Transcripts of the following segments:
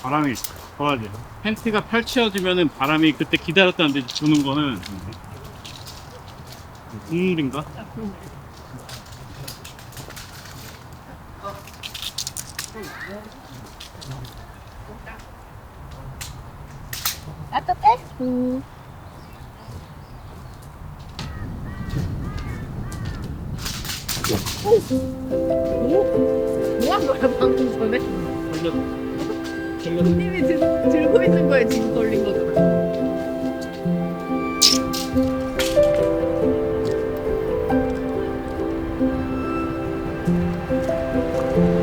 바람이 좋아야 돼요. 텐트가 펼쳐지면은 바람이 그때 기다렸다는 데 부는 거는 국물인가? 따뜻해? 뭐 한 거야 방금 전에? 님이 들고 있는 거에 지금 걸린 거잖아.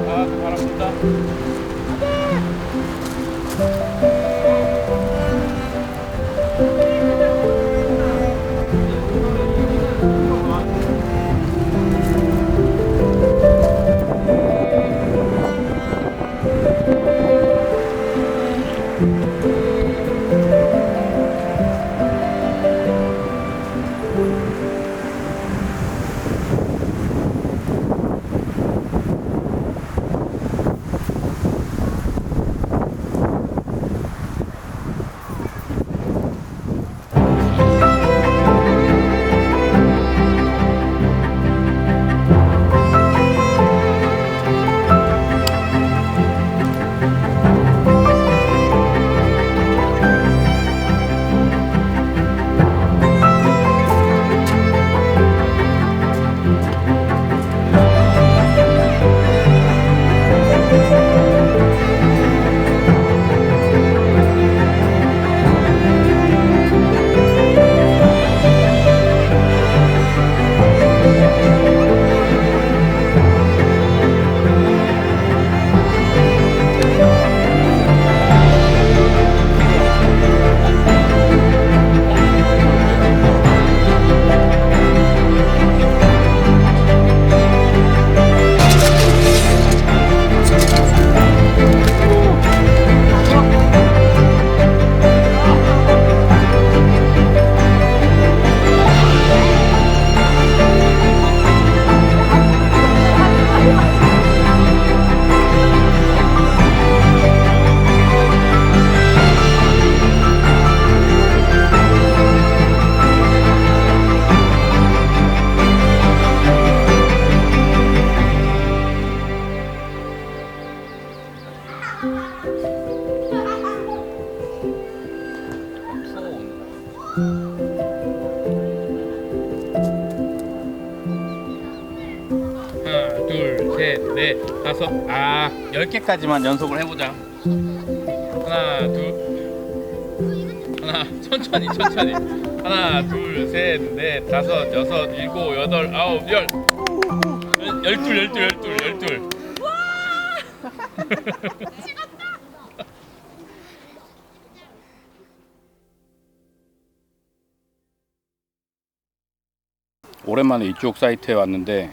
아, 바람 분다. 하나, 둘, 셋, 넷, 다섯, 10개까지만 연속을 해보자. 하나, 천천히. 하나, 둘, 셋, 넷, 다섯, 여섯, 일곱, 여덟, 아홉, 열. 열둘. 오랜만에 이쪽 사이트에 왔는데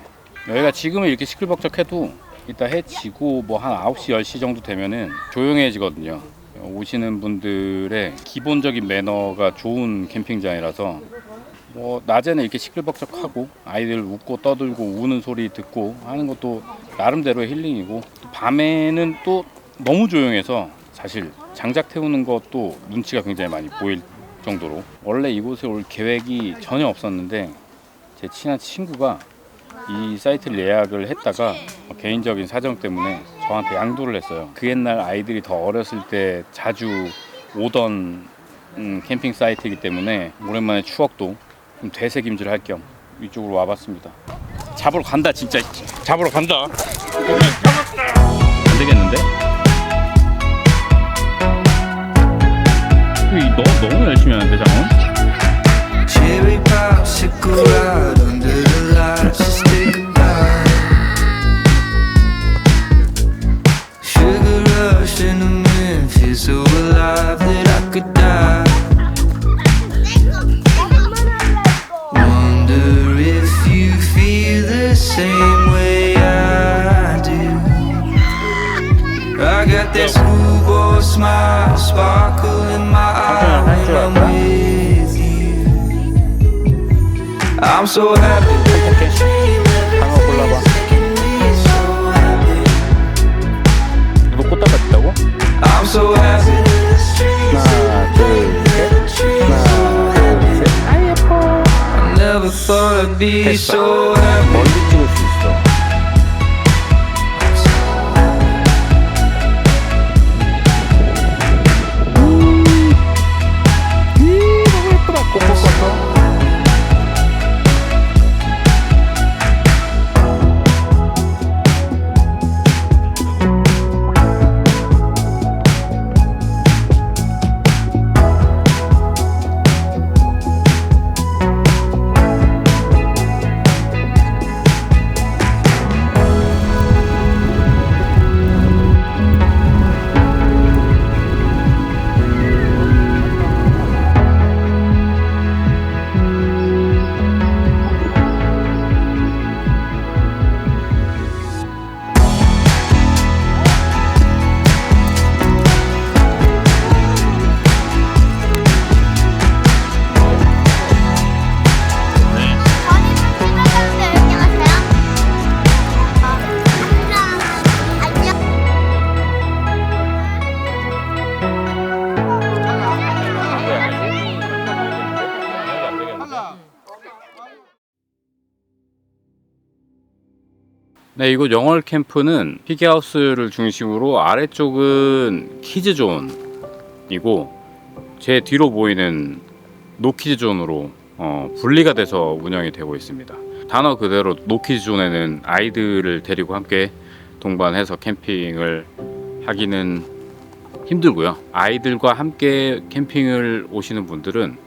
여기가 지금은 이렇게 시끌벅적해도 이따 해 지고 뭐 한 9시 10시 정도 되면은 조용해지거든요. 오시는 분들의 기본적인 매너가 좋은 캠핑장이라서 뭐 낮에는 이렇게 시끌벅적하고 아이들 웃고 떠들고 우는 소리 듣고 하는 것도 나름대로의 힐링이고, 또 밤에는 또 너무 조용해서 사실 장작 태우는 것도 눈치가 굉장히 많이 보일 정도로, 원래 이곳에 올 계획이 전혀 없었는데 제 친한 친구가 이 사이트를 예약을 했다가 개인적인 사정 때문에 저한테 양도를 했어요. 그 옛날 아이들이 더 어렸을 때 자주 오던 캠핑 사이트이기 때문에 오랜만에 추억도 좀 되새김질 할 겸 이쪽으로 와봤습니다. 잡으러 간다, 진짜 잡으러 간다. 안 되겠는데? 너 너무 열심히 하는데 장원? Cherry popsicle out under the lights, just take a bite. Sugar rush in the wind, feel so alive that I could die. Wonder if you feel the same way I do. I got that schoolboy smile, sparkle in my eye when I'm with you. I'm so happy. 방어 골라봐. 이거 꽃다발 있다고? I'm so be 됐어. so happy. 멀리 찍을 수 있어. 너무 예쁘다. 꼭꼭 껐어. 네, 이곳 영월 캠프는 피기하우스를 중심으로 아래쪽은 키즈존이고 제 뒤로 보이는 노키즈존으로 분리가 돼서 운영이 되고 있습니다. 단어 그대로 노키즈존에는 아이들을 데리고 함께 동반해서 캠핑을 하기는 힘들고요. 아이들과 함께 캠핑을 오시는 분들은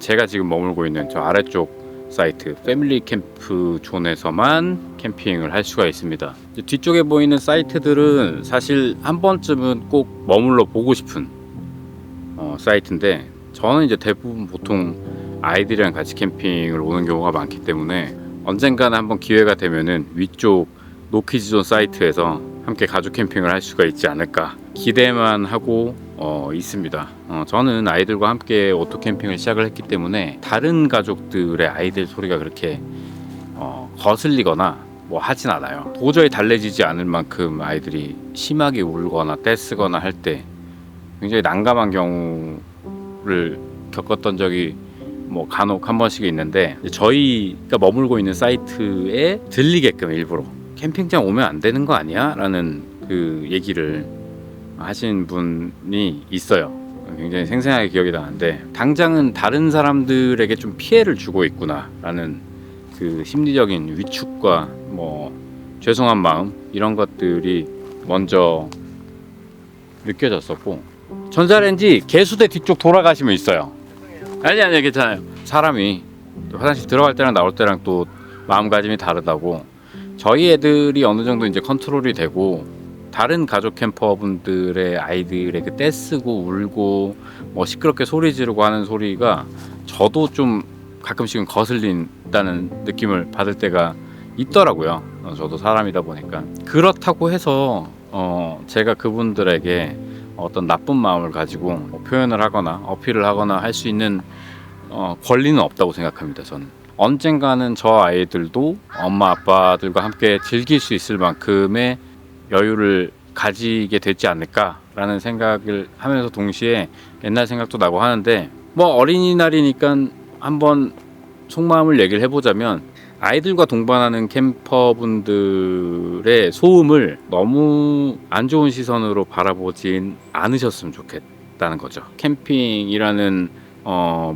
제가 지금 머물고 있는 저 아래쪽 사이트 패밀리 캠프 존에서만 캠핑을 할 수가 있습니다. 뒤쪽에 보이는 사이트들은 사실 한 번쯤은 꼭 머물러 보고 싶은 사이트인데 저는 이제 대부분 보통 아이들이랑 같이 캠핑을 오는 경우가 많기 때문에 언젠가는 한번 기회가 되면은 위쪽 노키즈존 사이트에서 함께 가족 캠핑을 할 수가 있지 않을까 기대만 하고 있습니다. 저는 아이들과 함께 오토 캠핑을 시작을 했기 때문에 다른 가족들의 아이들 소리가 그렇게 거슬리거나 뭐 하진 않아요. 도저히 달래지지 않을 만큼 아이들이 심하게 울거나 떼쓰거나 할 때 굉장히 난감한 경우를 겪었던 적이 뭐 간혹 한 번씩 있는데 저희가 머물고 있는 사이트에 들리게끔 일부러 캠핑장 오면 안 되는 거 아니야? 라는 그 얘기를 하신 분이 있어요. 굉장히 생생하게 기억이 나는데 당장은 다른 사람들에게 좀 피해를 주고 있구나 라는 그 심리적인 위축과 뭐 죄송한 마음 이런 것들이 먼저 느껴졌었고 전자레인지 개수대 뒤쪽 돌아가시면 있어요. 아니 괜찮아요. 사람이 화장실 들어갈 때랑 나올 때랑 또 마음가짐이 다르다고 저희 애들이 어느 정도 이제 컨트롤이 되고 다른 가족 캠퍼분들의 아이들에게 떼쓰고 울고 뭐 시끄럽게 소리 지르고 하는 소리가 저도 좀 가끔씩은 거슬린다는 느낌을 받을 때가 있더라고요. 저도 사람이다 보니까 그렇다고 해서 제가 그분들에게 어떤 나쁜 마음을 가지고 뭐 표현을 하거나 어필을 하거나 할 수 있는 권리는 없다고 생각합니다. 저는 언젠가는 저 아이들도 엄마 아빠들과 함께 즐길 수 있을 만큼의 여유를 가지게 되지 않을까라는 생각을 하면서 동시에 옛날 생각도 나고 하는데 뭐 어린이날이니까 한번 속마음을 얘기를 해보자면 아이들과 동반하는 캠퍼분들의 소음을 너무 안 좋은 시선으로 바라보진 않으셨으면 좋겠다는 거죠. 캠핑이라는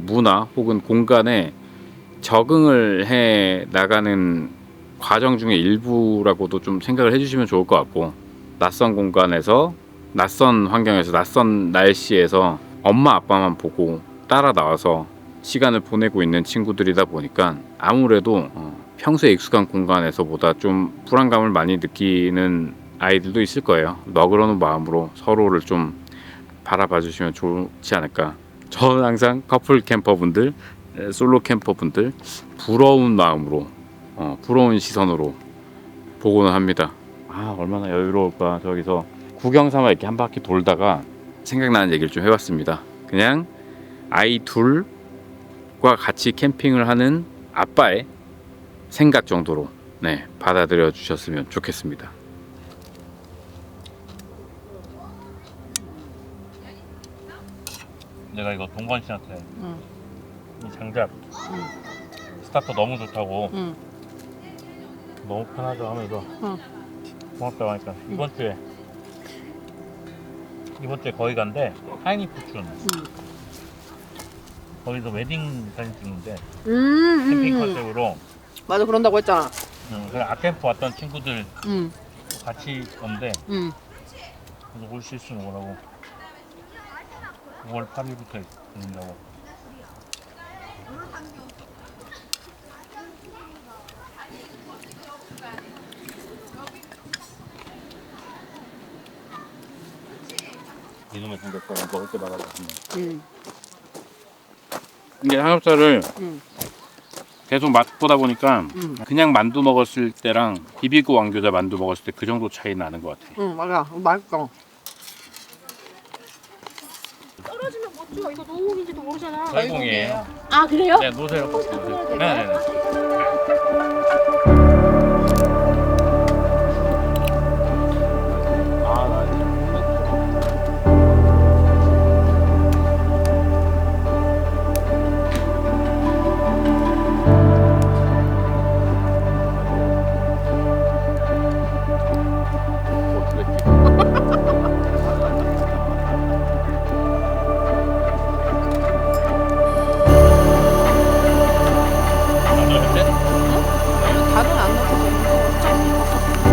문화 혹은 공간에 적응을 해 나가는 과정 중에 일부라고도 좀 생각을 해주시면 좋을 것 같고 낯선 공간에서 낯선 환경에서 낯선 날씨에서 엄마 아빠만 보고 따라 나와서 시간을 보내고 있는 친구들이다 보니까 아무래도 평소에 익숙한 공간에서보다 좀 불안감을 많이 느끼는 아이들도 있을 거예요. 너그러운 마음으로 서로를 좀 바라봐 주시면 좋지 않을까. 저는 항상 커플 캠퍼분들, 솔로 캠퍼분들 부러운 마음으로 부러운 시선으로 보고는 합니다. 아 얼마나 여유로울까. 저기서 구경 삼아 이렇게 한 바퀴 돌다가 생각나는 얘기를 좀 해봤습니다. 그냥 아이 둘과 같이 캠핑을 하는 아빠의 생각 정도로 받아들여 주셨으면 좋겠습니다. 내가 이거 동건 씨한테 이 장작 스타터 너무 좋다고 응. 너무 편하죠 하면서 응. 고맙다고 하니까 이번 주에 거기 간대 하이니 포춘 거기서 웨딩 사진 찍는데 캠핑 컨셉으로 맞아, 그런다고 했잖아. 그래 아캠프 왔던 친구들 응. 같이 온대 응. 그래서 올 수 있으면 오라고 5월 8일부터 있는다고 이놈의 삼겹살 먹을 때마다 응. 이게 삼겹살을 응. 계속 맛보다 보니까 응. 그냥 만두 먹었을 때랑 비비고 왕교자 만두 먹었을 때 그 정도 차이 나는 것 같아. 응, 맞아. 맛있어. 떨어지면 못 줘. 이거 노후인지도 모르잖아. 썰공이에요. 아 그래요? 네 놓으세요. 될까요? 네네네. 다른 안 넣어도 되는데.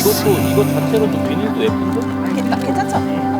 이것도 이거 자체로도 비닐도 예쁜데? 괜찮죠?